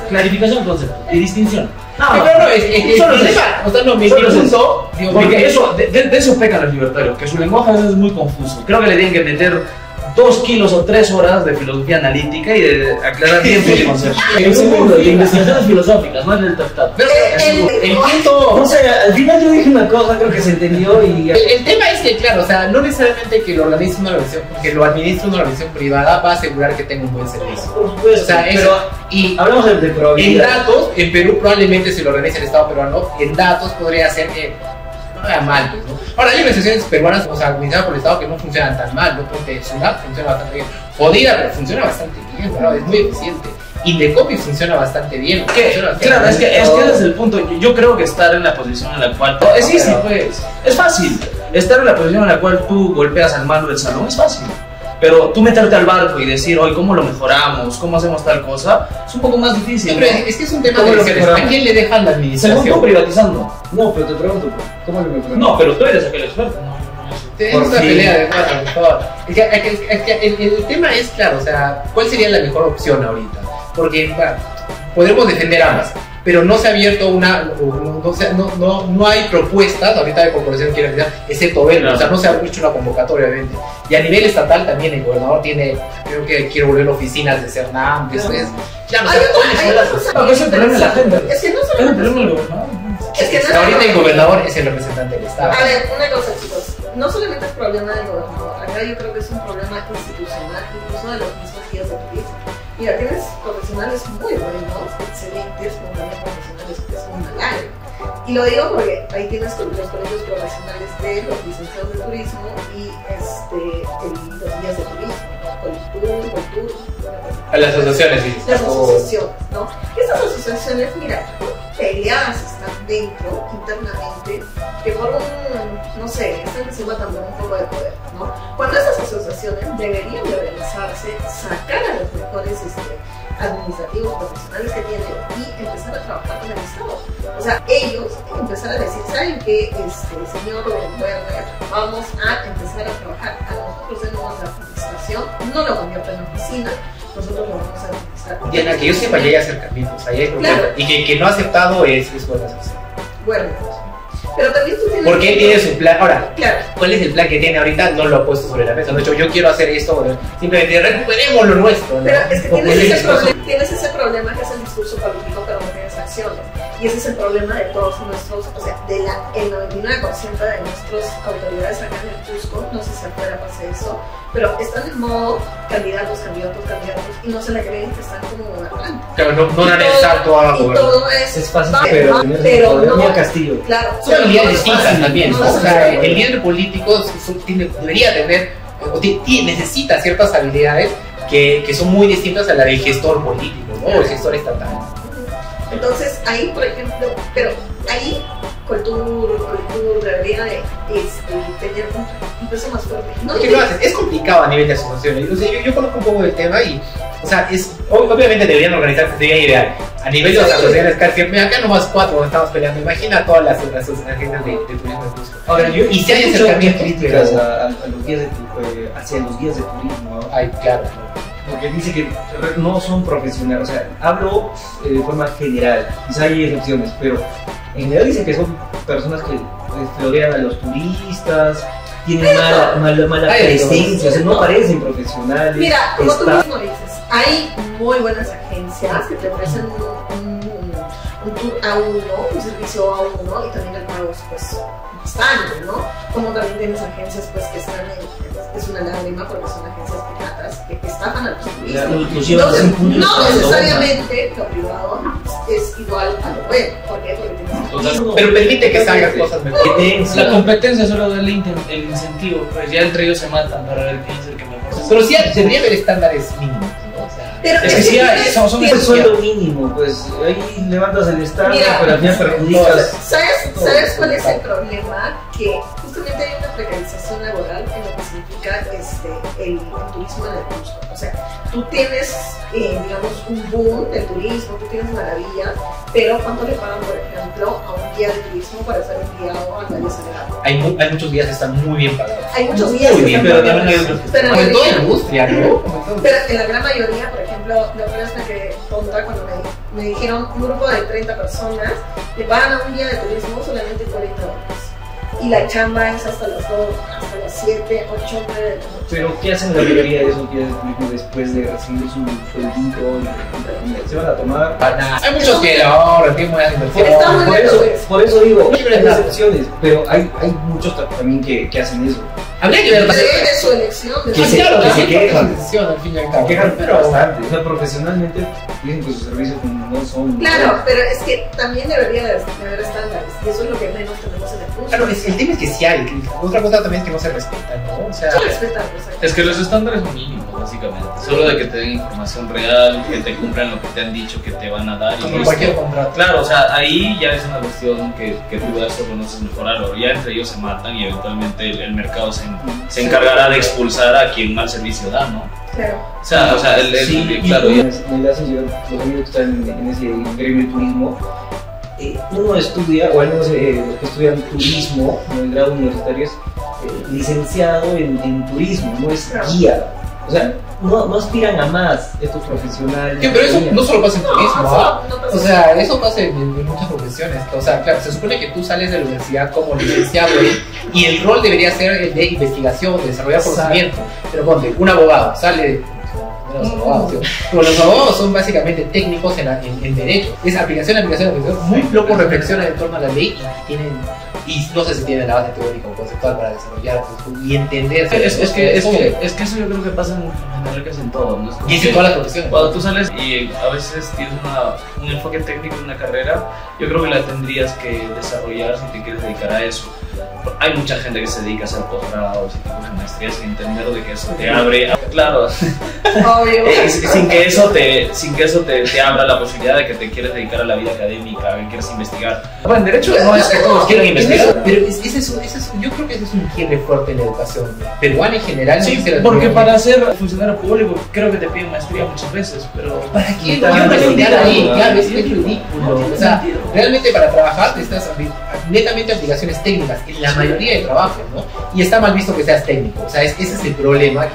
clarificación de concepto y distinción. No, es que Solo el es problema, o sea, no, mi Solo es punto, digo, Porque eso, de eso pecan los libertarios, que su lenguaje a veces es muy confuso. Creo que le tienen que meter 2 kilos o 3 horas de filosofía analítica y de aclarar bien sus conceptos. El segundo, de investigaciones filosóficas, no es del tratado. Pero el punto... No sé, al final yo dije una cosa, creo que se entendió y... El tema es que, claro, o sea, no necesariamente que lo organice una organización, que lo administre una organización privada va a asegurar que tenga un buen servicio. Por supuesto, O sea, pero eso, y hablamos de en probabilidad. datos, en Perú probablemente si lo organiza el Estado peruano, en datos podría ser que no vaya mal, pues, ¿no? Ahora hay organizaciones peruanas, o sea, administradas por el Estado que no funcionan tan mal, ¿no? Porque SUNAT funciona bastante bien, Jodida, pero funciona bastante bien, ¿no? Es muy eficiente. Indecopi funciona bastante bien. Funciona bastante Claro, bien. es que ese es el punto. Yo creo que estar en la posición en la cual... Sí, pues. Es fácil. Estar en la posición en la cual tú golpeas al malo del salón es fácil. Pero tú meterte al barco y decir, oye, ¿cómo lo mejoramos? ¿Cómo hacemos tal cosa? Es un poco más difícil. Sí, pero es que es un tema ¿Cómo de lo decisiones. mejoramos? ¿A quién le dejan la Según administración? tú privatizando. No, pero te pregunto, ¿cómo lo mejoramos? No, pero tú eres aquel experto. Es Por una fin. pelea de cuatro, por favor. Es que el tema es, claro, o sea, ¿cuál sería la mejor opción ahorita? Porque bueno, podemos defender ambas, pero no se ha abierto una, no hay propuestas ahorita de corporación quiero decir, excepto Velo, Claro. o sea, no se ha hecho una convocatoria obviamente. Y a nivel estatal también el gobernador tiene, creo que quiere volver oficinas de Cernam, que eso es, claro, o sea, Hay es el problema de la agenda. Es que no Es el solamente... problema del gobernador. Es que no ahorita el gobernador es el representante del Estado. A ver, una cosa, chicos. No solamente es problema del gobernador, acá yo creo que es un problema institucional, incluso de los mismos guías de turismo. Mira, tienes profesionales muy buenos, excelentes, como también profesionales que son malares. Y lo digo porque ahí tienes los colegios profesionales de los licenciados de turismo y los guías de turismo, ¿no? Coltur, A las asociaciones, sí. las asociaciones, ¿no? Estas asociaciones, mira, peleadas están dentro, internamente, que por no sé, están encima también un poco de poder, ¿no? Cuando estas asociaciones deberían de organizarse, sacar a los mejores administrativos profesionales que tienen y empezar a trabajar con el Estado. O sea, ellos empezar a decir, ¿saben qué, señor Werner? Vamos a empezar a trabajar. A nosotros tenemos la administración, no lo convierten en oficina, nosotros lo vamos a administrar. Diana, que yo sepa, ya hay acercamientos, ahí hay propuestas. Claro. Y que no ha aceptado es buena asociación. Bueno, pero también tú tienes... Porque él tiene su plan. Ahora, Claro. ¿cuál es el plan que tiene ahorita? No lo ha puesto sobre la mesa. No ha dicho, yo quiero hacer esto. Simplemente recuperemos lo nuestro, ¿no? Pero es que Porque tienes él ese, es- tienes ese problema que es el discurso político, pero no tienes acciones. Y ese es el problema de todos nuestros, o sea, el 99% de nuestras autoridades acá en el Cusco, no sé si afuera pasa eso, pero están en modo candidatos, y no se la creen que están como gobernando. Claro, no dan el salto a Y gobernar. todo es, Es fácil, va, pero va, tener pero poder ni a no, Castillo. claro, Son pero habilidades no es distintas fácil, también, no ¿no? es O sea, fácil. el líder político debería tener, necesita ciertas habilidades que son muy distintas a la del gestor político, ¿no? O el gestor estatal. Entonces, ahí, por ejemplo, pero ahí Coltur debería de tener un peso más fuerte. No ¿Qué lo haces? Es complicado a nivel de asociaciones. O sea, yo conozco un poco del tema y, o sea, obviamente deberían organizarse, sería ideal. A nivel de las asociaciones, casi, acá nomás 4 estamos peleando. Imagina todas las agencias de turismo de Cusco. Ahora, yo Y si hay escucho acercamientos, críticas pero- a los guías hacia los guías de turismo, ¿no? Ay, claro. Porque dice que no son profesionales, o sea, hablo de forma general, quizá hay excepciones, pero en general dice que son personas que florean a los turistas, tienen mala Ay, presencia, o sea, no no. parecen profesionales. Mira, como tú está- mismo dices, hay muy buenas agencias que te ofrecen un tour a uno, un servicio a uno, y también el pago es pues bastante, ¿no? Como también tienes agencias pues que están es una lágrima porque son agencias piratas que estafan a los Ya, turistas. los llevan Entonces, a un punto no de necesariamente lo privado es igual a lo bueno. ¿Por qué? Porque tienes Total. Pero permite que salgan cosas mejores. competencia. La competencia solo da el incentivo, pues ya entre ellos se matan para ver quién es el que mejor se Pero sí debería haber estándares mínimos, ¿no? O sea, Pero Es que sí hay, son Es el sueldo mínimo, pues ahí levantas el estándar, Mira, pero al final perjudicas. ¿Sabes cuál es el problema? Que justamente hay una precarización laboral en lo que significa el turismo en el Cusco. O sea, tú tienes, digamos, un boom del turismo, tú tienes maravillas, pero ¿cuánto le pagan, por ejemplo, a un guía de turismo para ser enviado al Valle Sagrado? hay muchos días que están muy bien pagados. Hay muchos guías Muy que bien, están pero también hay pagados, otros que pero Como en toda en la industria, ¿no? Como en todo. pero en la gran mayoría, por ejemplo, la otra vez me quedé tonta cuando me dijeron un grupo de 30 personas le pagan a un guía de turismo solamente $40. Y la chamba es hasta las 2, hasta las 7, 8, 9 de la noche. Pero ¿qué hacen la mayoría de esos guías de turismo después de recibir su sueldito? Se van a tomar. Hay muchos que no reciben buenas inversiones. Está muy bien, pues. Por eso digo, Libre hay de excepciones, pero hay muchos también que hacen eso. Habría que ver De su elección, de Que su se- claro, que la se quejan. decisión al fin y al Se cabo. quejan Pero bastante. O sea, profesionalmente dicen que sus servicios no son. Claro, pero es que también debería de haber estándares, y eso es lo que menos tenemos en el curso. claro, el tema es que sí hay. Otra cosa también es que no se respeta, ¿no? O sea, No respetan, o sea, Es que los estándares son mínimos, básicamente. Solo de que te den información real, que te cumplan lo que te han dicho que te van a dar. Y como listo. cualquier contrato. Claro, o sea, ahí ya es una cuestión que tú das o conoces mejorarlo. Ya entre ellos se matan y eventualmente el mercado se encargará de expulsar a quien mal servicio da, ¿no? claro. O sea, Sí, claro, y ya- me la hacen llegar los amigos que están en ese gremio de turismo. Uno estudia, o al menos los que estudian turismo en el grado universitario es licenciado en turismo, no es Claro. guía. O sea, no aspiran a más estos profesionales. Sí, pero eso no solo pasa en turismo, ¿ah? No pasa O sea, eso pasa en muchas profesiones. O sea, claro, se supone que tú sales de la universidad como licenciado y el rol debería ser el de investigación, de desarrollar Exacto. conocimiento. Pero ponte, un abogado sale de los abogados, ¿sí? Pero los abogados son básicamente técnicos en derecho. Es aplicación, muy poco reflexionan en torno a la ley y no sé si tienen la base teórica o conceptual para desarrollar y entender. es que eso yo creo que pasa en general casi en todo, ¿no? Es como Y es que en todas las profesiones. cuando tú sales y a veces tienes un enfoque técnico en una carrera, yo creo que la tendrías que desarrollar si te quieres dedicar a eso. Hay mucha gente que se dedica a hacer posgrados y tipos de maestrías sin entender de que eso te abre, claro, Obvio. sin que eso te abra la posibilidad de que te quieres dedicar a la vida académica, que quieres investigar. Bueno, en derecho no es que todos quieran investigar. Pero yo creo que ese es un quiebre fuerte en la educación peruana en general. no Sí, sé si la porque peruana. para ser funcionario público creo que te piden maestría muchas veces, pero ¿Para qué? Mitad ¿Por qué de estudiar ahí? sentido, Claro, ¿no? es ridículo. O sea, realmente para trabajar necesitas netamente aplicaciones técnicas en la mayoría de trabajos, ¿no? Y está mal visto que seas técnico. O sea, ese es el problema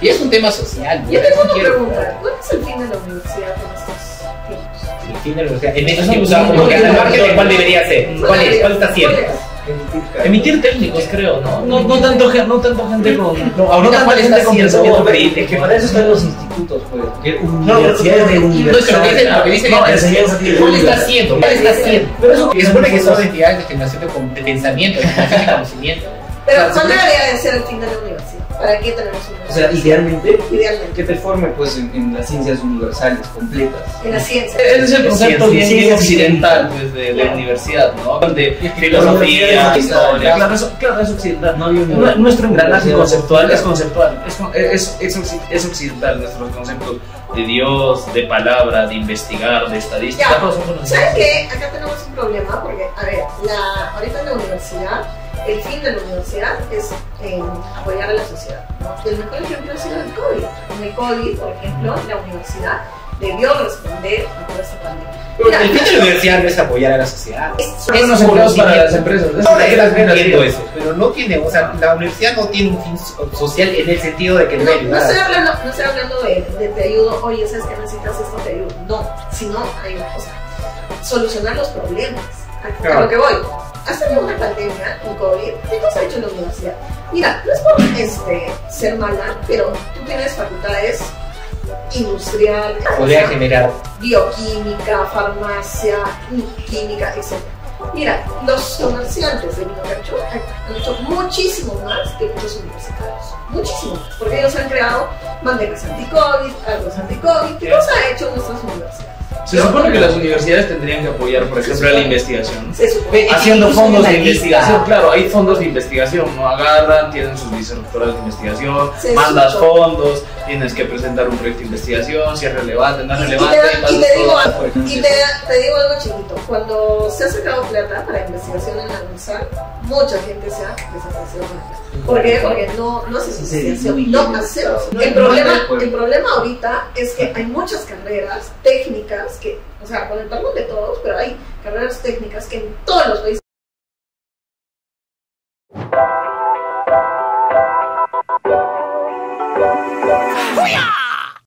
que es un tema social. ¿no? Yo tengo una Quiero- pregunta. ¿Cuál es el fin de la universidad en estos tiempos? El fin de la universidad. En estos No, tiempos, no, o sea, como no, que no, al margen no, de cuál no. debería ser. ¿Cuál es? ¿Cuál está haciendo? ¿Cuál es? emitir técnicos creo, ¿no? No tanto gente con... No, ahorita cuál está haciendo. No, es que para eso están los institutos, pues. Porque No, universidades de no, universidades. lo que dice No, es enseñanza ¿cuál está haciendo? ¿Cuál está haciendo? Pero eso Y se supone que son entidades de generación de pensamiento, de generación de conocimiento. Pero O sea, ¿cuál debería de ser el fin de la universidad? ¿Para qué tenemos O universidades? sea, idealmente, Idealmente. que te forme pues en las ciencias universales completas. En la ciencia. Ese es el concepto bien Ciencia occidental pues, de universidad, ¿no? Donde filosofía, historia. Claro, es occidental. No, nuestro engranaje conceptual es conceptual, es occidental, nuestros conceptos de Dios, de palabra, de investigar, de estadística, Ya. todos son conocidos. ¿Sabes qué? Acá tenemos un problema porque, a ver, ahorita en la universidad, el fin de la universidad es apoyar a la sociedad, ¿no? El mejor ejemplo ha sido el COVID. En el COVID, por ejemplo, la universidad debió responder a toda esta pandemia. Mira, El fin de la universidad no es apoyar a la sociedad. es- Son los empleos para las empresas. Entiendo eso, pero no tiene, o sea, la universidad no tiene un fin social en el sentido de que No, debe no ayudar. estoy hablando de te ayudo, oye, ¿sabes que necesitas esto? Te ayudo. No, sino hay una cosa, solucionar los problemas. A Claro. lo que voy. Has tenido una pandemia, un COVID, ¿qué cosa ha hecho la universidad? Mira, no es por ser mala, pero tú tienes facultades industrial, Podría generar. bioquímica, farmacia, química, etc. Mira, los comerciantes de Vinocacho han hecho muchísimo más que muchos universitarios. Muchísimo más. Porque ellos han creado banderas anti-COVID, algo anti-COVID. ¿Qué cosa ha hecho nuestras universidades? Se supone que las universidades tendrían que apoyar, por ejemplo, la investigación. Se supone. Haciendo Incluso fondos una de lista. investigación, claro, hay fondos de investigación, ¿no? Agarran, tienen sus vicerrectoras de investigación, Se mandas supone. fondos, tienes que presentar un proyecto de investigación, si es relevante, no es Y relevante, te pasas digo todo algo, por ejemplo. y te digo algo chiquito. Cuando se ha sacado plata para investigación en la UNSAR, mucha gente se ha desaparecido con la plata. ¿Por qué? Porque no hacemos Sí, se investigación, diluye. no hacemos. No, El no hay acuerdo. problema ahorita es que hay muchas carreras técnicas que, o sea, con el perdón de todos, pero hay carreras técnicas que en todos los países Hoo-yah!